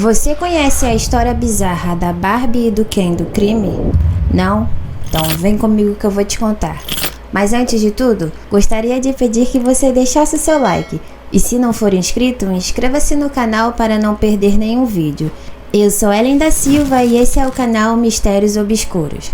Você conhece a história bizarra da Barbie e do Ken do crime? Não? Então vem comigo que eu vou te contar. Mas antes de tudo, gostaria de pedir que você deixasse o seu like. E se não for inscrito, inscreva-se no canal para não perder nenhum vídeo. Eu sou Ellen da Silva e esse é o canal Mistérios Obscuros.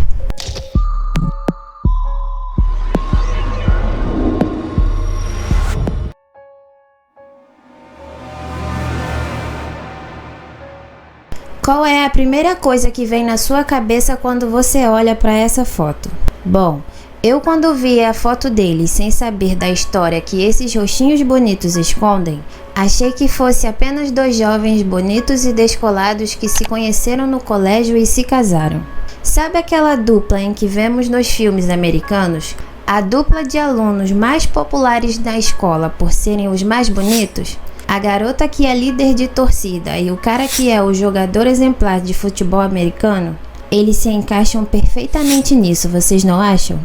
Qual é a primeira coisa que vem na sua cabeça quando você olha para essa foto? Bom, eu quando vi a foto deles sem saber da história que esses rostinhos bonitos escondem, achei que fosse apenas dois jovens bonitos e descolados que se conheceram no colégio e se casaram. Sabe aquela dupla em que vemos nos filmes americanos? A dupla de alunos mais populares da escola por serem os mais bonitos? A garota que é líder de torcida e o cara que é o jogador exemplar de futebol americano? Eles se encaixam perfeitamente nisso, vocês não acham?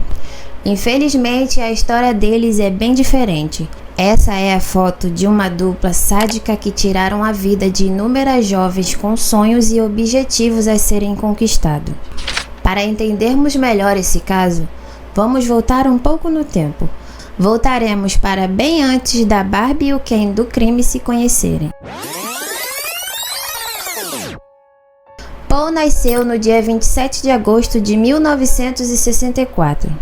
Infelizmente, a história deles é bem diferente. Essa é a foto de uma dupla sádica que tiraram a vida de inúmeras jovens com sonhos e objetivos a serem conquistados. Para entendermos melhor esse caso, vamos voltar um pouco no tempo. Voltaremos para bem antes da Barbie e o Ken do crime se conhecerem. Paul nasceu no dia 27 de agosto de 1964.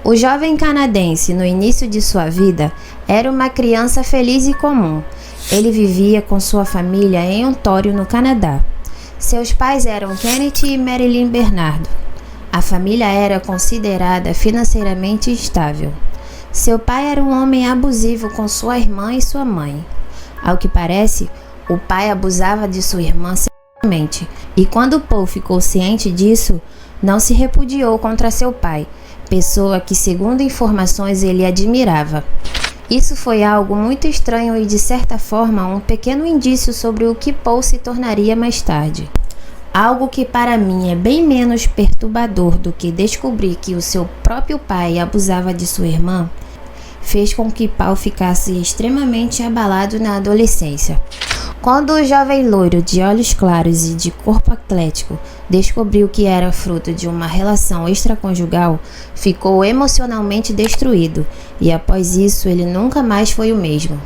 O jovem canadense, no início de sua vida, era uma criança feliz e comum. Ele vivia com sua família em Ontário, no Canadá. Seus pais eram Kenneth e Marilyn Bernardo. A família era considerada financeiramente estável. Seu pai era um homem abusivo com sua irmã e sua mãe. Ao que parece, o pai abusava de sua irmã sexualmente, e quando Paul ficou ciente disso, não se repudiou contra seu pai, pessoa que, segundo informações, ele admirava. Isso foi algo muito estranho e, de certa forma, um pequeno indício sobre o que Paul se tornaria mais tarde. Algo que para mim é bem menos perturbador do que descobrir que o seu próprio pai abusava de sua irmã, fez com que Paul ficasse extremamente abalado na adolescência. Quando o jovem loiro de olhos claros e de corpo atlético descobriu que era fruto de uma relação extraconjugal, ficou emocionalmente destruído e após isso ele nunca mais foi o mesmo.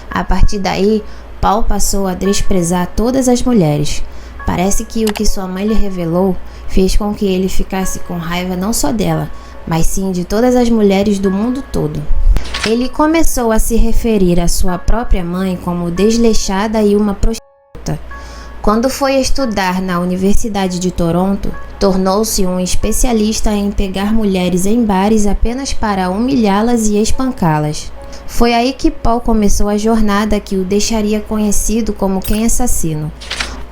A partir daí, Paul passou a desprezar todas as mulheres. Parece que o que sua mãe lhe revelou fez com que ele ficasse com raiva não só dela, mas sim de todas as mulheres do mundo todo. Ele começou a se referir à sua própria mãe como desleixada e uma prostituta. Quando foi estudar na Universidade de Toronto, tornou-se um especialista em pegar mulheres em bares apenas para humilhá-las e espancá-las. Foi aí que Paul começou a jornada que o deixaria conhecido como Ken Assassino.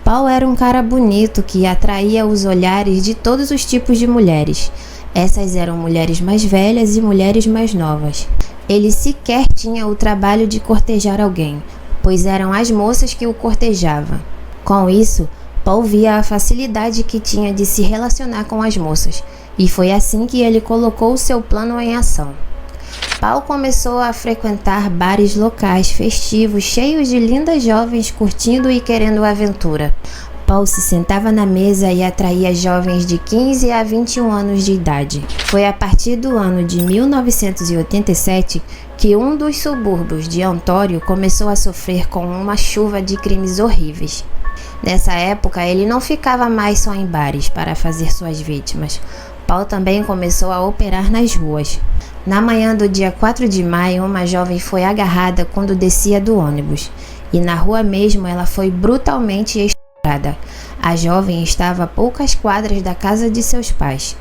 Paul era um cara bonito que atraía os olhares de todos os tipos de mulheres. Essas eram mulheres mais velhas e mulheres mais novas. Ele sequer tinha o trabalho de cortejar alguém, pois eram as moças que o cortejavam. Com isso, Paul via a facilidade que tinha de se relacionar com as moças, e foi assim que ele colocou o seu plano em ação. Paul começou a frequentar bares locais festivos cheios de lindas jovens curtindo e querendo aventura. Paul se sentava na mesa e atraía jovens de 15 a 21 anos de idade. Foi a partir do ano de 1987 que um dos subúrbios de Ontário começou a sofrer com uma chuva de crimes horríveis. Nessa época, ele não ficava mais só em bares para fazer suas vítimas. Paul também começou a operar nas ruas. Na manhã do dia 4 de maio, uma jovem foi agarrada quando descia do ônibus, e na rua mesmo ela foi brutalmente estuprada. A jovem estava a poucas quadras da casa de seus pais.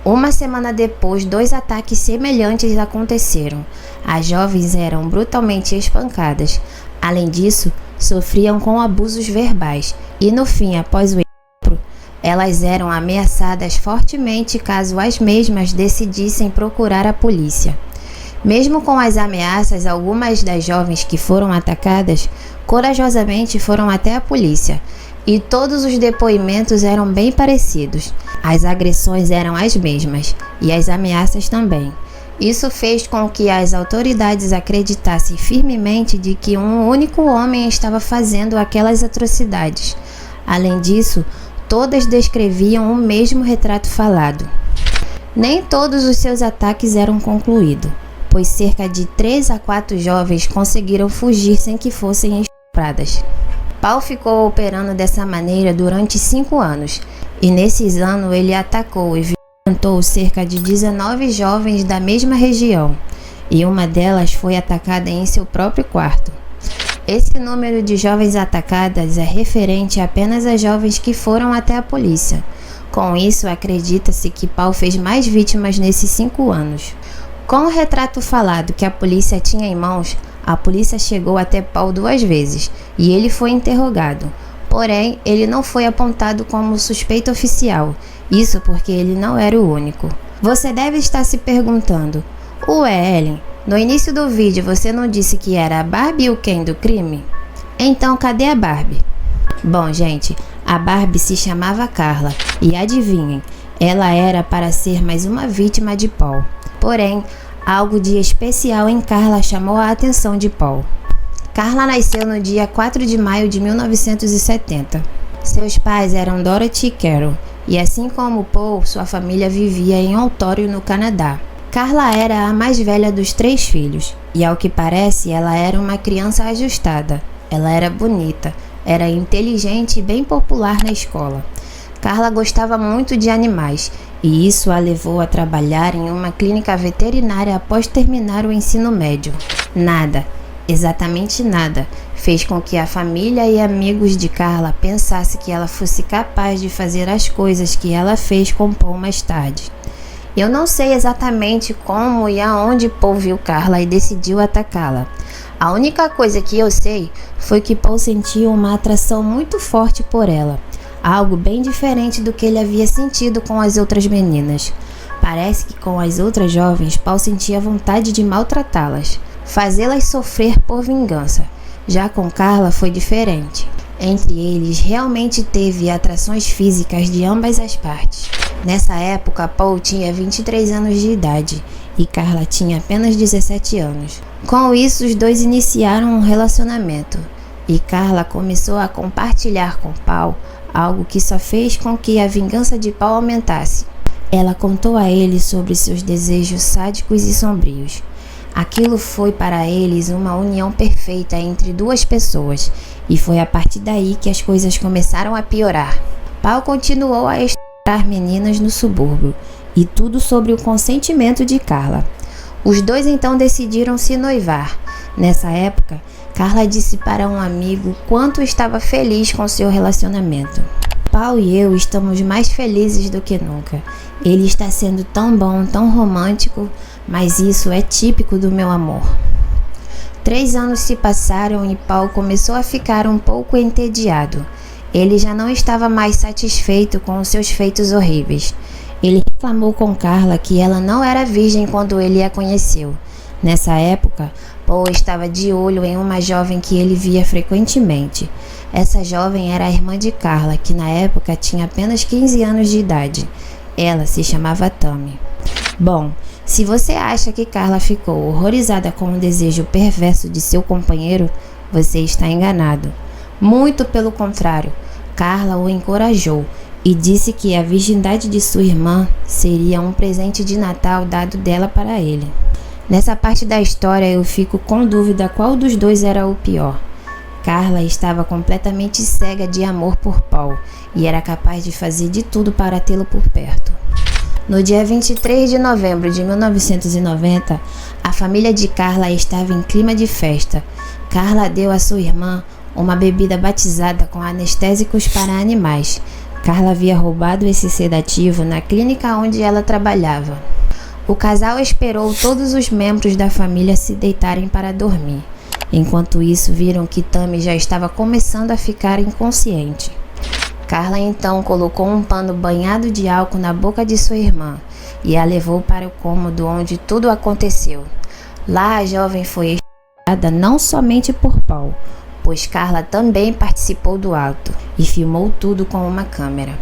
Uma semana depois, 2 ataques semelhantes aconteceram. As jovens eram brutalmente espancadas. Além disso, sofriam com abusos verbais, e no fim, após o estupro, elas eram ameaçadas fortemente caso as mesmas decidissem procurar a polícia. Mesmo com as ameaças, algumas das jovens que foram atacadas corajosamente foram até a polícia, e todos os depoimentos eram bem parecidos. As agressões eram as mesmas, e as ameaças também. Isso fez com que as autoridades acreditassem firmemente de que um único homem estava fazendo aquelas atrocidades. Além disso, todas descreviam o mesmo retrato falado. Nem todos os seus ataques eram concluídos, pois cerca de 3 a 4 jovens conseguiram fugir sem que fossem estupradas. Paul ficou operando dessa maneira durante 5 anos, e nesses anos ele atacou e violentou cerca de 19 jovens da mesma região, e uma delas foi atacada em seu próprio quarto. Esse número de jovens atacadas é referente apenas a jovens que foram até a polícia. Com isso, acredita-se que Paul fez mais vítimas nesses 5 anos. Com o retrato falado que a polícia tinha em mãos, a polícia chegou até Paul 2 vezes e ele foi interrogado. Porém, ele não foi apontado como suspeito oficial, isso porque ele não era o único. Você deve estar se perguntando: ué, Ellen, no início do vídeo você não disse que era a Barbie e o Ken do crime? Então cadê a Barbie? Bom, gente, a Barbie se chamava Carla e adivinhem, ela era para ser mais uma vítima de Paul. Porém, algo de especial em Carla chamou a atenção de Paul. Carla nasceu no dia 4 de maio de 1970. Seus pais eram Dorothy e Carol, e assim como Paul, sua família vivia em Ontário, no Canadá. Carla era a mais velha dos 3 filhos, e ao que parece, ela era uma criança ajustada. Ela era bonita, era inteligente e bem popular na escola. Carla gostava muito de animais, e isso a levou a trabalhar em uma clínica veterinária após terminar o ensino médio. Nada, exatamente nada, fez com que a família e amigos de Carla pensassem que ela fosse capaz de fazer as coisas que ela fez com Paul mais tarde. Eu não sei exatamente como e aonde Paul viu Carla e decidiu atacá-la. A única coisa que eu sei foi que Paul sentia uma atração muito forte por ela, algo bem diferente do que ele havia sentido com as outras meninas. Parece que com as outras jovens, Paul sentia vontade de maltratá-las, fazê-las sofrer por vingança. Já com Carla foi diferente. Entre eles, realmente teve atrações físicas de ambas as partes. Nessa época, Paul tinha 23 anos de idade e Carla tinha apenas 17 anos. Com isso, os dois iniciaram um relacionamento e Carla começou a compartilhar com Paul algo que só fez com que a vingança de Paul aumentasse. Ela contou a ele sobre seus desejos sádicos e sombrios. Aquilo foi para eles uma união perfeita entre 2 pessoas, e foi a partir daí que as coisas começaram a piorar. Paul continuou a estuprar meninas no subúrbio, e tudo sobre o consentimento de Carla. Os dois então decidiram se noivar. Nessa época, Carla disse para um amigo quanto estava feliz com seu relacionamento. Paul e eu estamos mais felizes do que nunca. Ele está sendo tão bom, tão romântico, mas isso é típico do meu amor. 3 anos se passaram e Paul começou a ficar um pouco entediado. Ele já não estava mais satisfeito com os seus feitos horríveis. Ele reclamou com Carla que ela não era virgem quando ele a conheceu. Nessa época, Paul estava de olho em uma jovem que ele via frequentemente. Essa jovem era a irmã de Carla, que na época tinha apenas 15 anos de idade. Ela se chamava Tammy. Bom, se você acha que Carla ficou horrorizada com o desejo perverso de seu companheiro, você está enganado. Muito pelo contrário, Carla o encorajou e disse que a virgindade de sua irmã seria um presente de Natal dado dela para ele. Nessa parte da história eu fico com dúvida qual dos dois era o pior. Carla estava completamente cega de amor por Paul e era capaz de fazer de tudo para tê-lo por perto. No dia 23 de novembro de 1990, a família de Carla estava em clima de festa. Carla deu a sua irmã uma bebida batizada com anestésicos para animais. Carla havia roubado esse sedativo na clínica onde ela trabalhava. O casal esperou todos os membros da família se deitarem para dormir. Enquanto isso, viram que Tammy já estava começando a ficar inconsciente. Carla então colocou um pano banhado de álcool na boca de sua irmã e a levou para o cômodo onde tudo aconteceu. Lá a jovem foi estuprada não somente por Paul, pois Carla também participou do ato e filmou tudo com uma câmera.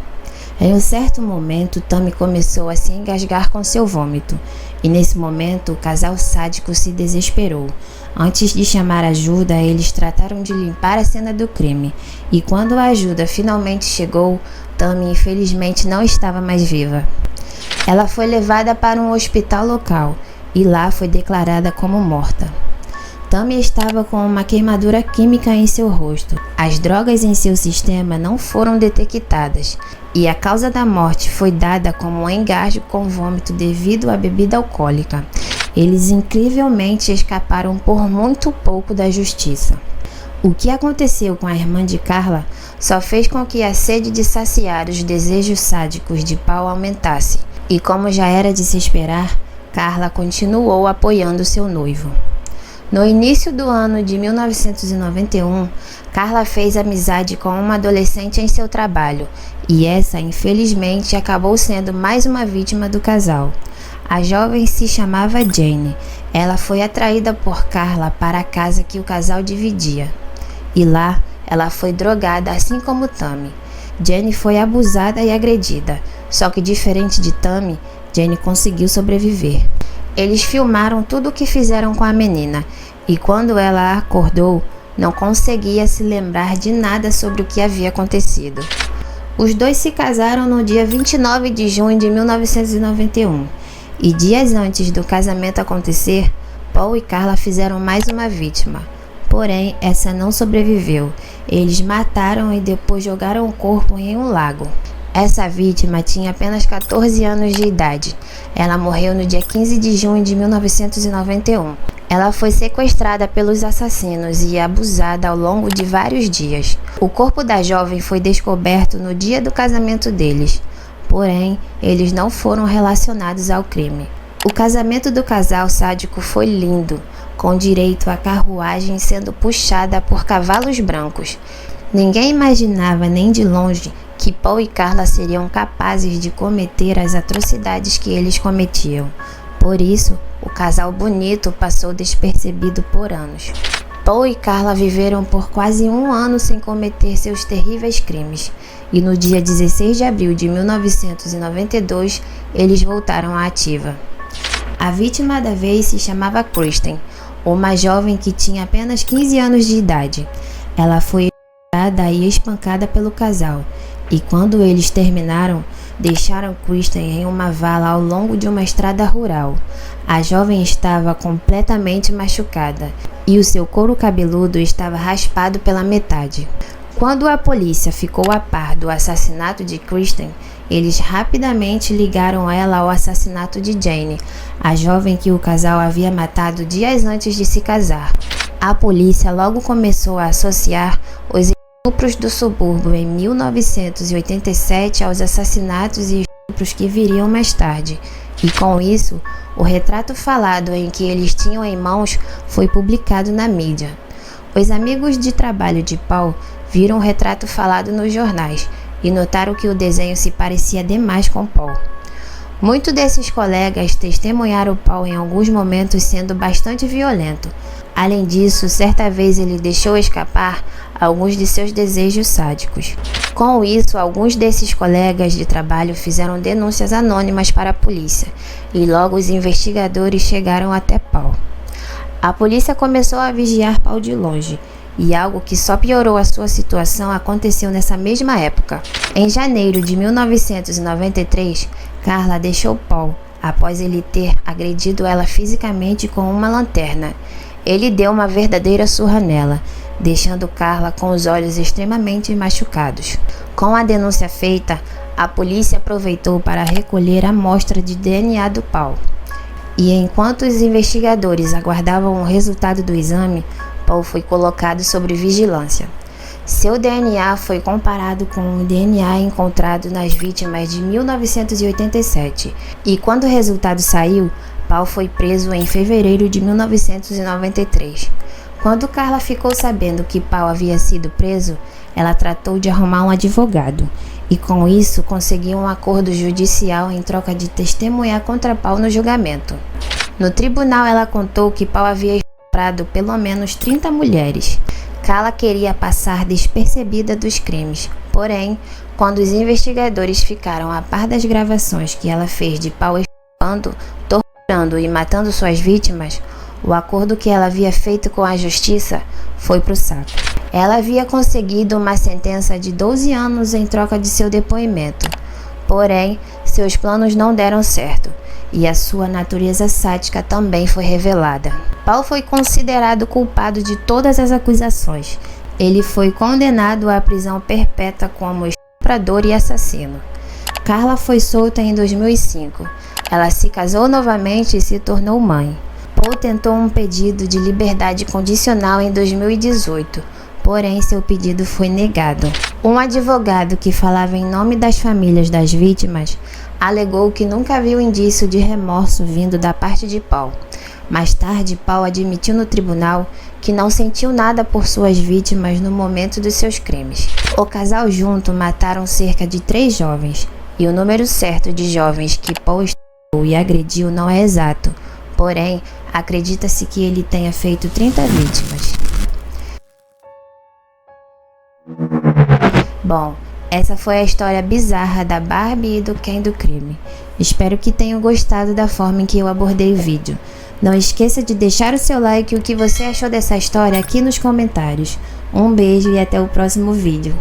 Em um certo momento, Tammy começou a se engasgar com seu vômito, e nesse momento o casal sádico se desesperou. Antes de chamar ajuda, eles trataram de limpar a cena do crime, e quando a ajuda finalmente chegou, Tammy infelizmente não estava mais viva. Ela foi levada para um hospital local, e lá foi declarada como morta. Tammy estava com uma queimadura química em seu rosto. As drogas em seu sistema não foram detectadas e a causa da morte foi dada como um engasgo com vômito devido à bebida alcoólica. Eles incrivelmente escaparam por muito pouco da justiça. O que aconteceu com a irmã de Carla só fez com que a sede de saciar os desejos sádicos de Paul aumentasse, e como já era de se esperar, Carla continuou apoiando seu noivo. No início do ano de 1991, Carla fez amizade com uma adolescente em seu trabalho, e essa, infelizmente, acabou sendo mais uma vítima do casal. A jovem se chamava Jane. Ela foi atraída por Carla para a casa que o casal dividia. E lá, ela foi drogada assim como Tammy. Jane foi abusada e agredida, só que diferente de Tammy, Jane conseguiu sobreviver. Eles filmaram tudo o que fizeram com a menina, e quando ela acordou, não conseguia se lembrar de nada sobre o que havia acontecido. Os dois se casaram no dia 29 de junho de 1991, e dias antes do casamento acontecer, Paul e Carla fizeram mais uma vítima. Porém, essa não sobreviveu. Eles mataram e depois jogaram o corpo em um lago. Essa vítima tinha apenas 14 anos de idade. Ela morreu no dia 15 de junho de 1991. Ela foi sequestrada pelos assassinos e abusada ao longo de vários dias. O corpo da jovem foi descoberto no dia do casamento deles. Porém, eles não foram relacionados ao crime. O casamento do casal sádico foi lindo, com direito a carruagem sendo puxada por cavalos brancos. Ninguém imaginava nem de longe que Paul e Carla seriam capazes de cometer as atrocidades que eles cometiam. Por isso, o casal bonito passou despercebido por anos. Paul e Carla viveram por quase um ano sem cometer seus terríveis crimes, e no dia 16 de abril de 1992, eles voltaram à ativa. A vítima da vez se chamava Kristen, uma jovem que tinha apenas 15 anos de idade. Ela foi estuprada e espancada pelo casal, e quando eles terminaram, deixaram Kristen em uma vala ao longo de uma estrada rural. A jovem estava completamente machucada e o seu couro cabeludo estava raspado pela metade. Quando a polícia ficou a par do assassinato de Kristen, eles rapidamente ligaram ela ao assassinato de Jane, a jovem que o casal havia matado dias antes de se casar. A polícia logo começou a associar os estupros do subúrbio em 1987 aos assassinatos e estupros que viriam mais tarde, e com isso, o retrato falado em que eles tinham em mãos foi publicado na mídia. Os amigos de trabalho de Paul viram o retrato falado nos jornais e notaram que o desenho se parecia demais com Paul. Muitos desses colegas testemunharam Paul em alguns momentos sendo bastante violento. Além disso, certa vez ele deixou escapar alguns de seus desejos sádicos. Com isso, alguns desses colegas de trabalho fizeram denúncias anônimas para a polícia, e logo os investigadores chegaram até Paul. A polícia começou a vigiar Paul de longe, e algo que só piorou a sua situação aconteceu nessa mesma época. Em janeiro de 1993, Carla deixou Paul, após ele ter agredido ela fisicamente com uma lanterna. Ele deu uma verdadeira surra nela, deixando Carla com os olhos extremamente machucados. Com a denúncia feita, a polícia aproveitou para recolher a amostra de DNA do Paul. E enquanto os investigadores aguardavam o resultado do exame, Paul foi colocado sob vigilância. Seu DNA foi comparado com o DNA encontrado nas vítimas de 1987, e quando o resultado saiu, Paul foi preso em fevereiro de 1993. Quando Carla ficou sabendo que Paul havia sido preso, ela tratou de arrumar um advogado, e com isso conseguiu um acordo judicial em troca de testemunhar contra Paul no julgamento. No tribunal, ela contou que Paul havia estuprado pelo menos 30 mulheres. Carla queria passar despercebida dos crimes, Porém, quando os investigadores ficaram a par das gravações que ela fez de Paul espancando, torturando e matando suas vítimas, o acordo que ela havia feito com a justiça foi pro saco. Ela havia conseguido uma sentença de 12 anos em troca de seu depoimento. Porém, seus planos não deram certo e a sua natureza sádica também foi revelada. Paul foi considerado culpado de todas as acusações. Ele foi condenado à prisão perpétua como estuprador e assassino. Carla foi solta em 2005. Ela se casou novamente e se tornou mãe. Paul tentou um pedido de liberdade condicional em 2018, porém seu pedido foi negado. Um advogado que falava em nome das famílias das vítimas alegou que nunca viu indício de remorso vindo da parte de Paul. Mais tarde, Paul admitiu no tribunal que não sentiu nada por suas vítimas no momento dos seus crimes. O casal junto mataram cerca de 3 jovens, e o número certo de jovens que Paul estuprou e agrediu não é exato, porém, acredita-se que ele tenha feito 30 vítimas. Bom, essa foi a história bizarra da Barbie e do Ken do crime. Espero que tenham gostado da forma em que eu abordei o vídeo. Não esqueça de deixar o seu like e o que você achou dessa história aqui nos comentários. Um beijo e até o próximo vídeo.